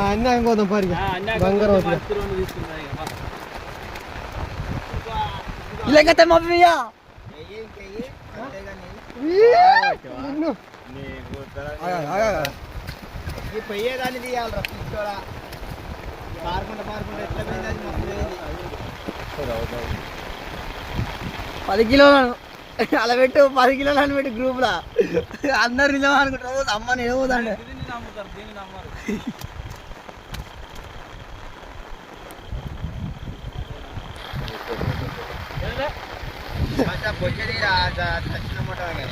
అన్నీ పోతాం పరికి బంగారం ఇలాగైతే మమ్మీయా పోయేదాన్ని తీయాలి పిచ్చోడా పారుకుంటా పారుకుంటా ఎట్లా పోయింది 10 కిలోలను అలా పెట్టు 10 కిలోలను పెట్టి గ్రూప్ లా అందరు నిజం అనుకుంటారు అమ్మని ఏమవుతాండి పొచ్చడి చచ్చిన మూట కానీ